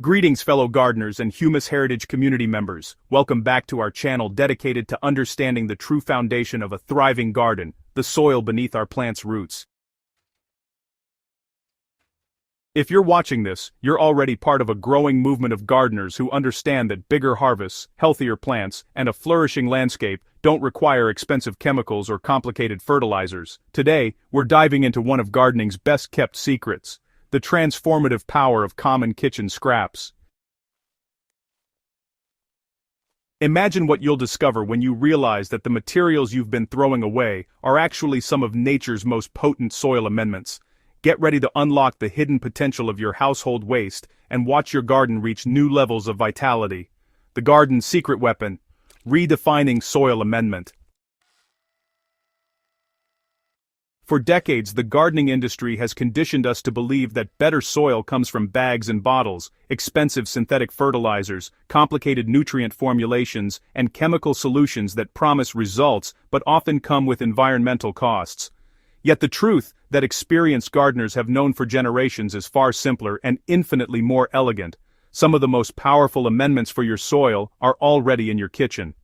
Greetings, fellow gardeners and Humus Heritage community members. Welcome back to our channel dedicated to understanding the true foundation of a thriving garden, the soil beneath our plants' roots. If you're watching this, you're already part of a growing movement of gardeners who understand that bigger harvests, healthier plants, and a flourishing landscape don't require expensive chemicals or complicated fertilizers. Today, we're diving into one of gardening's best-kept secrets: the transformative power of common kitchen scraps. Imagine what you'll discover when you realize that the materials you've been throwing away are actually some of nature's most potent soil amendments. Get ready to unlock the hidden potential of your household waste and watch your garden reach new levels of vitality. The garden's secret weapon: redefining soil amendment. For decades, the gardening industry has conditioned us to believe that better soil comes from bags and bottles, expensive synthetic fertilizers, complicated nutrient formulations, and chemical solutions that promise results but often come with environmental costs. Yet the truth that experienced gardeners have known for generations is far simpler and infinitely more elegant. Some of the most powerful amendments for your soil are already in your kitchen.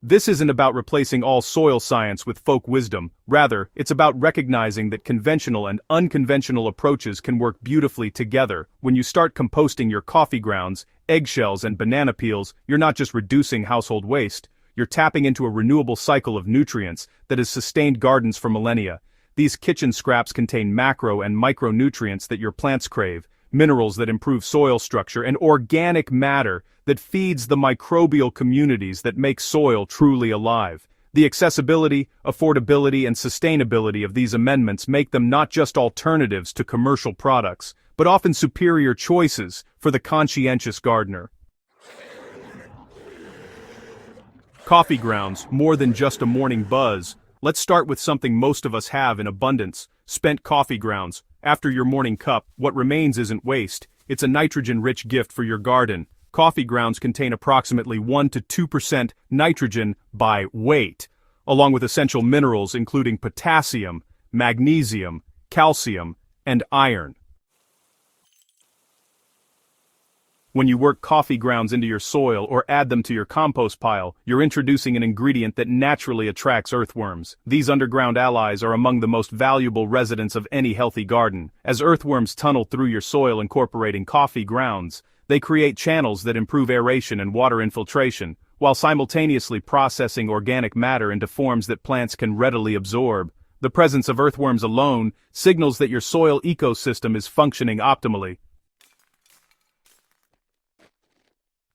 This isn't about replacing all soil science with folk wisdom. Rather, it's about recognizing that conventional and unconventional approaches can work beautifully together. When you start composting your coffee grounds, eggshells, and banana peels, you're not just reducing household waste, you're tapping into a renewable cycle of nutrients that has sustained gardens for millennia. These kitchen scraps contain macro and micronutrients that your plants crave, minerals that improve soil structure, and organic matter that feeds the microbial communities that make soil truly alive. The accessibility, affordability, and sustainability of these amendments make them not just alternatives to commercial products, but often superior choices for the conscientious gardener. Coffee grounds, more than just a morning buzz. Let's start with something most of us have in abundance: spent coffee grounds. After your morning cup, what remains isn't waste, it's a nitrogen-rich gift for your garden. Coffee grounds contain approximately 1 to 2% nitrogen by weight, along with essential minerals including potassium, magnesium, calcium, and iron. When you work coffee grounds into your soil or add them to your compost pile, you're introducing an ingredient that naturally attracts earthworms. These underground allies are among the most valuable residents of any healthy garden. As earthworms tunnel through your soil incorporating coffee grounds, they create channels that improve aeration and water infiltration, while simultaneously processing organic matter into forms that plants can readily absorb. The presence of earthworms alone signals that your soil ecosystem is functioning optimally.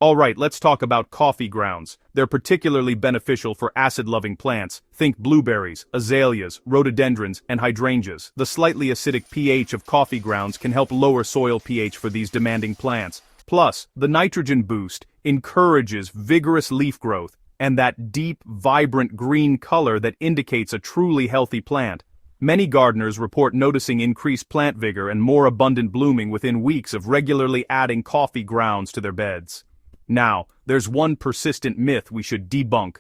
Alright, let's talk about coffee grounds. They're particularly beneficial for acid-loving plants. Think blueberries, azaleas, rhododendrons, and hydrangeas. The slightly acidic pH of coffee grounds can help lower soil pH for these demanding plants. Plus, the nitrogen boost encourages vigorous leaf growth and that deep, vibrant green color that indicates a truly healthy plant. Many gardeners report noticing increased plant vigor and more abundant blooming within weeks of regularly adding coffee grounds to their beds. Now, there's one persistent myth we should debunk.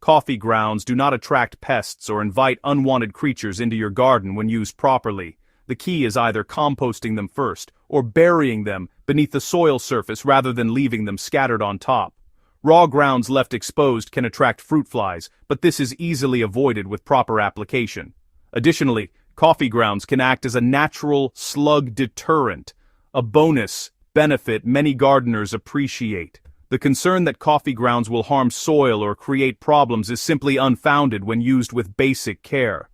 Coffee grounds do not attract pests or invite unwanted creatures into your garden when used properly. The key is either composting them first, or burying them beneath the soil surface rather than leaving them scattered on top. Raw grounds left exposed can attract fruit flies, but this is easily avoided with proper application. Additionally, coffee grounds can act as a natural slug deterrent, a bonus benefit many gardeners appreciate. The concern that coffee grounds will harm soil or create problems is simply unfounded when used with basic care.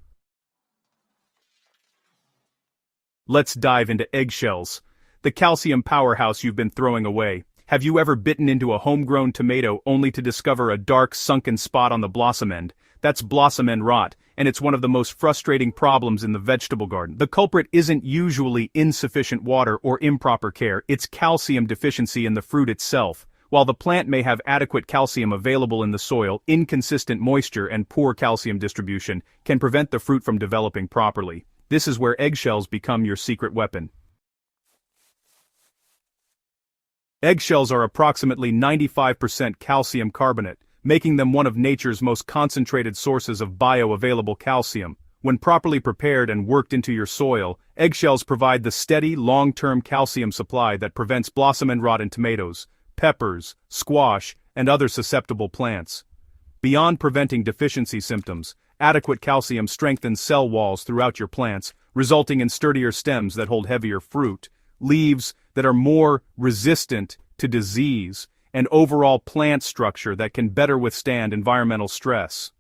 Let's dive into eggshells, the calcium powerhouse you've been throwing away. Have you ever bitten into a homegrown tomato only to discover a dark, sunken spot on the blossom end? That's blossom end rot, and it's one of the most frustrating problems in the vegetable garden. The culprit isn't usually insufficient water or improper care, it's calcium deficiency in the fruit itself. While the plant may have adequate calcium available in the soil, inconsistent moisture and poor calcium distribution can prevent the fruit from developing properly. This is where eggshells become your secret weapon. Eggshells are approximately 95% calcium carbonate, making them one of nature's most concentrated sources of bioavailable calcium. When properly prepared and worked into your soil, eggshells provide the steady, long-term calcium supply that prevents blossom end rot in tomatoes, peppers, squash, and other susceptible plants. Beyond preventing deficiency symptoms, adequate calcium strengthens cell walls throughout your plants, resulting in sturdier stems that hold heavier fruit, leaves that are more resistant to disease, and overall plant structure that can better withstand environmental stress.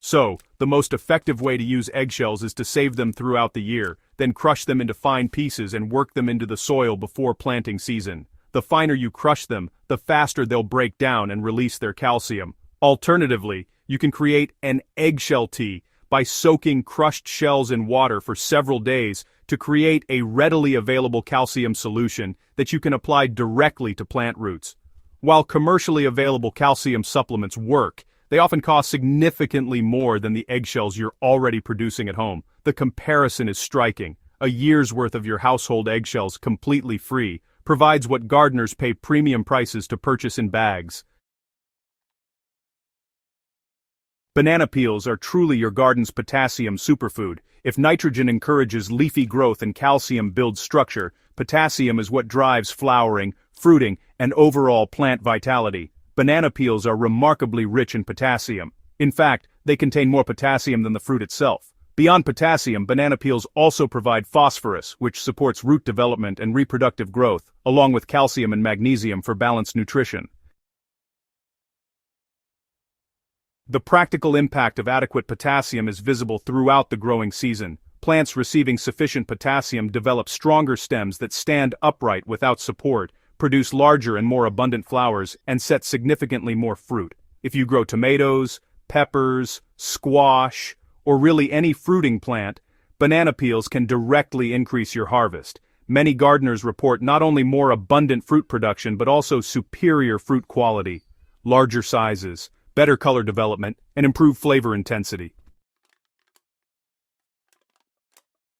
So, the most effective way to use eggshells is to save them throughout the year, then crush them into fine pieces and work them into the soil before planting season. The finer you crush them, the faster they'll break down and release their calcium. Alternatively, you can create an eggshell tea by soaking crushed shells in water for several days to create a readily available calcium solution that you can apply directly to plant roots. While commercially available calcium supplements work, they often cost significantly more than the eggshells you're already producing at home. The comparison is striking. A year's worth of your household eggshells completely free provides what gardeners pay premium prices to purchase in bags. Banana peels are truly your garden's potassium superfood. If nitrogen encourages leafy growth and calcium builds structure, potassium is what drives flowering, fruiting, and overall plant vitality. Banana peels are remarkably rich in potassium. In fact, they contain more potassium than the fruit itself. Beyond potassium, banana peels also provide phosphorus, which supports root development and reproductive growth, along with calcium and magnesium for balanced nutrition. The practical impact of adequate potassium is visible throughout the growing season. Plants receiving sufficient potassium develop stronger stems that stand upright without support, produce larger and more abundant flowers, and set significantly more fruit. If you grow tomatoes, peppers, squash, or really any fruiting plant, banana peels can directly increase your harvest. Many gardeners report not only more abundant fruit production but also superior fruit quality, larger sizes, better color development, and improved flavor intensity.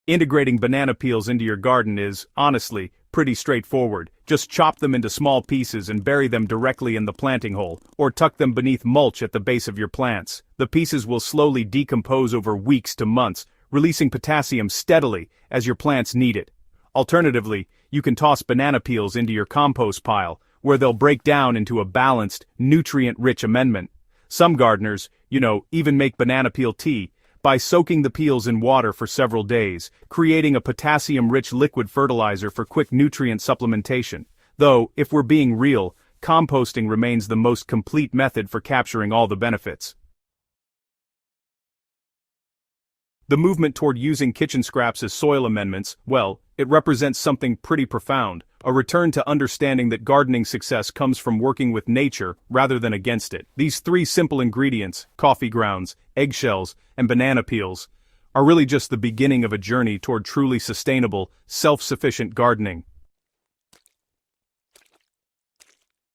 Integrating banana peels into your garden is, honestly, pretty straightforward. Just chop them into small pieces and bury them directly in the planting hole, or tuck them beneath mulch at the base of your plants. The pieces will slowly decompose over weeks to months, releasing potassium steadily as your plants need it. Alternatively, you can toss banana peels into your compost pile, where they'll break down into a balanced, nutrient-rich amendment. Some gardeners, even make banana peel tea by soaking the peels in water for several days, creating a potassium-rich liquid fertilizer for quick nutrient supplementation. Though, if we're being real, composting remains the most complete method for capturing all the benefits. The movement toward using kitchen scraps as soil amendments, well, it represents something pretty profound, a return to understanding that gardening success comes from working with nature rather than against it. These three simple ingredients, coffee grounds, eggshells, and banana peels, are really just the beginning of a journey toward truly sustainable, self-sufficient gardening.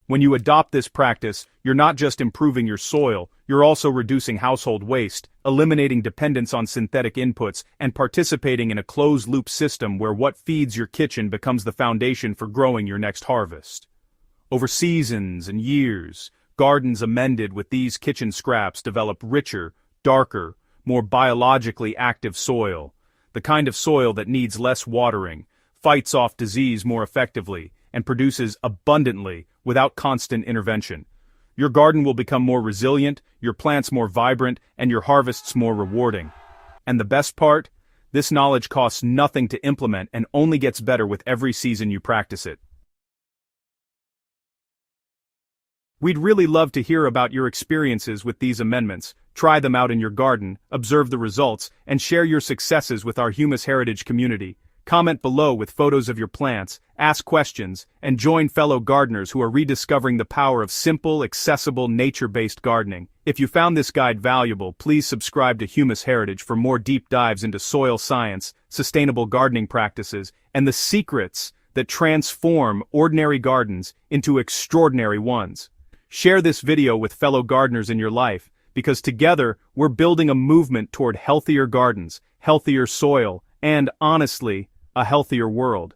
When you adopt this practice, you're not just improving your soil, you're also reducing household waste, eliminating dependence on synthetic inputs, and participating in a closed-loop system where what feeds your kitchen becomes the foundation for growing your next harvest. Over seasons and years, gardens amended with these kitchen scraps develop richer, darker, more biologically active soil, the kind of soil that needs less watering, fights off disease more effectively, and produces abundantly without constant intervention. Your garden will become more resilient, your plants more vibrant, and your harvests more rewarding. And the best part? This knowledge costs nothing to implement and only gets better with every season you practice it. We'd really love to hear about your experiences with these amendments. Try them out in your garden, observe the results, and share your successes with our Humus Heritage community. Comment below with photos of your plants, ask questions, and join fellow gardeners who are rediscovering the power of simple, accessible, nature-based gardening. If you found this guide valuable, please subscribe to Humus Heritage for more deep dives into soil science, sustainable gardening practices, and the secrets that transform ordinary gardens into extraordinary ones. Share this video with fellow gardeners in your life, because together we're building a movement toward healthier gardens, healthier soil, and, honestly, a healthier world.